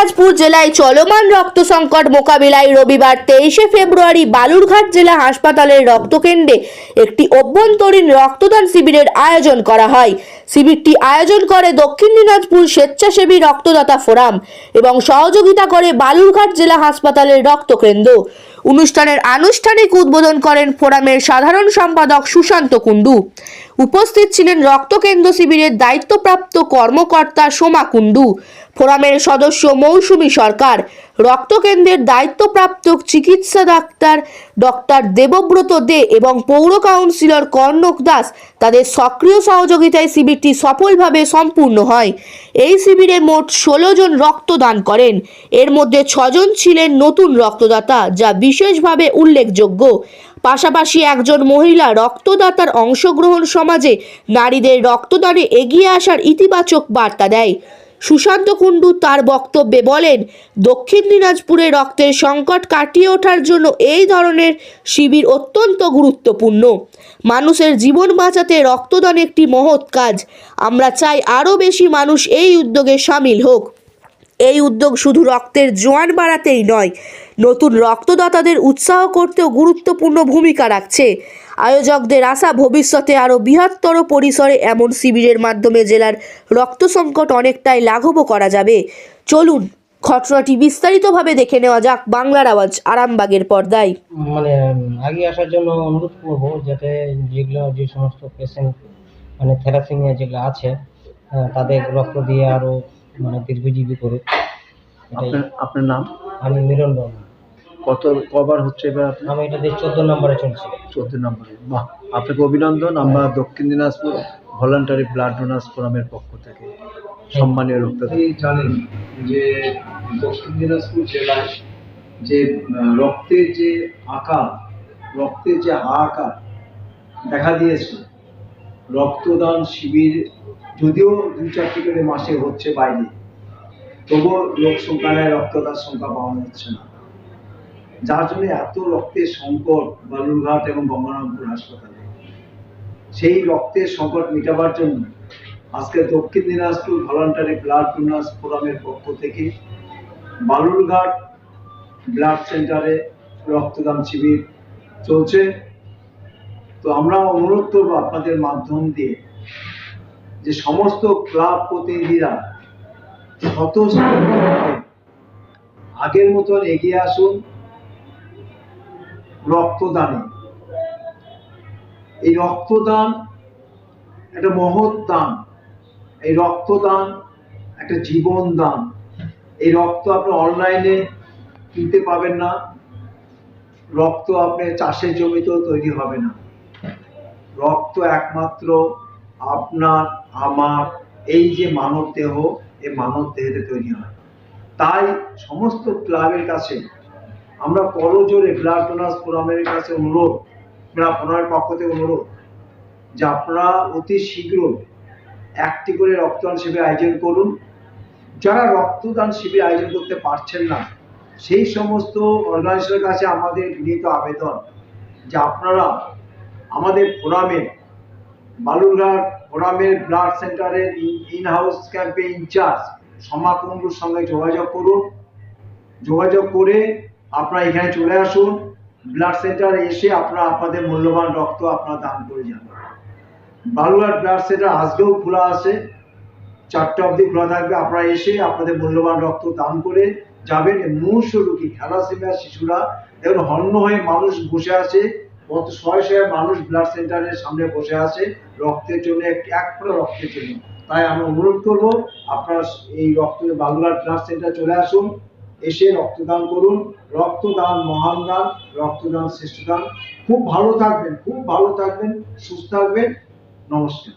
দিনাজপুর জেলায় চলমান রক্ত সংকট মোকাবিলায় রবিবার 23শে ফেব্রুয়ারি বালুরঘাট জেলা হাসপাতালের রক্তকেন্দ্রে একটি অভ্যন্তরীণ রক্তদান শিবিরের আয়োজন করা হয়। শিবিরটি আয়োজন করে দক্ষিণ দিনাজপুর স্বেচ্ছাসেবী রক্তদাতা ফোরাম এবং সহযোগিতা করে বালুরঘাট জেলা হাসপাতালের রক্তকেন্দ্র। অনুষ্ঠানের আনুষ্ঠানিক উদ্বোধন করেন ফোরামের সাধারণ সম্পাদক সুশান্ত কুণ্ডু। উপস্থিত ছিলেন রক্তকেন্দ্র শিবিরের দায়িত্বপ্রাপ্ত কর্মকর্তা সোমা কুণ্ডু, ফোরামের সদস্য মৌসুমী সরকার, রক্তকেন্দ্রের দায়িত্বপ্রাপ্ত চিকিৎসা ডাক্তার ডক্টর দেবব্রত দে এবং পৌর কাউন্সিলর কর্ণক দাস। তাদের সক্রিয় সহযোগিতায় শিবিরটি সফলভাবে সম্পূর্ণ হয়। এই শিবিরে মোট 16 জন রক্তদান করেন। এর মধ্যে 6 জন ছিলেন নতুন রক্তদাতা, যা বিশেষভাবে উল্লেখযোগ্য। পাশাপাশি একজন মহিলা রক্তদাতার অংশগ্রহণ সমাজে নারীদের রক্তদানে এগিয়ে আসার ইতিবাচক বার্তা দেয়। সুশান্ত কুণ্ডু তার বক্তব্যে বলেন, দক্ষিণ দিনাজপুরে রক্তের সংকট কাটিয়ে ওঠার জন্য এই ধরনের শিবির অত্যন্ত গুরুত্বপূর্ণ। মানুষের জীবন বাঁচাতে রক্তদান একটি মহৎ কাজ। আমরা চাই আরও বেশি মানুষ এই উদ্যোগে সামিল হোক। এই উদ্যোগ শুধু রক্তের জোয়ান বাড়াতেই নয়, নতুন রক্তদাতাদের উৎসাহ করতেও গুরুত্বপূর্ণ ভূমিকা রাখছে। আয়োজকদের আশা, ভবিষ্যতে আরও বৃহত্তর পরিসরে এমন শিবিরের মাধ্যমে জেলার রক্ত সংকট অনেকটাই লাঘব করা যাবে। চলুন ঘটনাটি বিস্তারিতভাবে দেখে নেওয়া যাক বাংলার আওয়াজ আরামবাগের পর্দায়। আগে আসার জন্য অনুরোধ করবো, যাতে যে সমস্ত পেশেন্ট থ্যালাসেমিয়া যেগুলো আছে তাদের রক্ত দিয়ে আরো দীর্ঘজীবী করে। আপনার নাম? আমি মিলন বর্মন। কবার হচ্ছে এবার? আমি এটা দিয়ে 14 নম্বরে চলছি। 14 নম্বরে। বাহ, আপনাকে অভিনন্দন। আমরা দক্ষিণ দিনাজপুর ভলান্টারি ব্লাড ডোনার্স ফোরামের পক্ষ থেকে সম্মানীয় রক্তদান। জানেন যে দক্ষিণ দিনাজপুর জেলায় যে রক্তের যে আকার, রক্তের যে হাহাকার দেখা দিয়েছে, রক্তদান শিবির যদিও 2-4টি করে মাসে হচ্ছে বাইরে, তবুও লোক সংখ্যায় রক্তদান সংখ্যা পাওয়া যাচ্ছে না, যার জন্য এত রক্তের সংকট বালুরঘাট এবং গঙ্গারামপুর হাসপাতালে। সেই রক্তের সংকট মেটাবার জন্য আজকে দক্ষিণ দিনাজপুর ভলান্টারি ব্লাড ডোনার্স ফোরামের পক্ষ থেকে বালুরঘাট ব্লাড সেন্টারে রক্তদান শিবির চলছে। তো আমরা অনুরোধ করবো আপনাদের মাধ্যম দিয়ে যে সমস্ত ক্লাব প্রতিনিধিরা স্বতঃস্ফূর্তভাবে আগের মতন এগিয়ে আসুন রক্তদানে। এই রক্তদান একটা মহৎ দান, এই রক্তদান একটা জীবন দান। এই রক্ত আপনি অনলাইনে কিনতে পাবেন না, রক্ত আপনি চাষের জমিতেও তৈরি হবে না। রক্ত একমাত্র আপনার আমার এই যে মানব দেহ, এই মানব দেহেতে তৈরি হয়। তাই সমস্ত ক্লাবের কাছে আমরা করজোরে ব্লাড ডোনার্স ফোরামের কাছে অনুরোধ, ফোরামের পক্ষ থেকে অনুরোধ যে আপনারা অতি শীঘ্র একটি করে রক্তদান শিবির আয়োজন করুন। যারা রক্তদান শিবির আয়োজন করতে পারছেন না, সেই সমস্ত অর্গানাইজেশনের কাছে আমাদের বিনীত আবেদন যে আপনারা আমাদের ফোরামের বালুরঘাট ফোরামের ব্লাড সেন্টারের ইন হাউস ক্যাম্পে ইনচার্জ সোমা কুণ্ডুর সঙ্গে যোগাযোগ করুন। যোগাযোগ করে আপনারা এখানে চলে আসুন। ব্লাড সেন্টারে এসে আপনারা আপনাদের মূল্যবান রক্ত আপনারা দান করে যান। বালুরঘাট ব্লাড সেন্টার আজকেও খোলা আছে, 4টা অবধি খোলা থাকবে। আপনারা এসে আপনাদের মূল্যবান রক্ত দান করে যাবেন। মুমূর্ষু রোগী থ্যালাসেমিয়া শিশুরা দেখুন হন্য হয়ে মানুষ বসে আছে, কত শয়ে মানুষ ব্লাড সেন্টারের সামনে বসে আছে রক্তের জন্য, এক ফোঁটা রক্তের জন্য। তাই আমরা অনুরোধ করবো আপনারা এই বালুরঘাট ব্লাড সেন্টার চলে আসুন, এসে রক্তদান করুন। রক্তদান মহান দান, রক্তদান শ্রেষ্ঠ দান। খুব ভালো থাকবেন, সুস্থ থাকবেন। নমস্কার।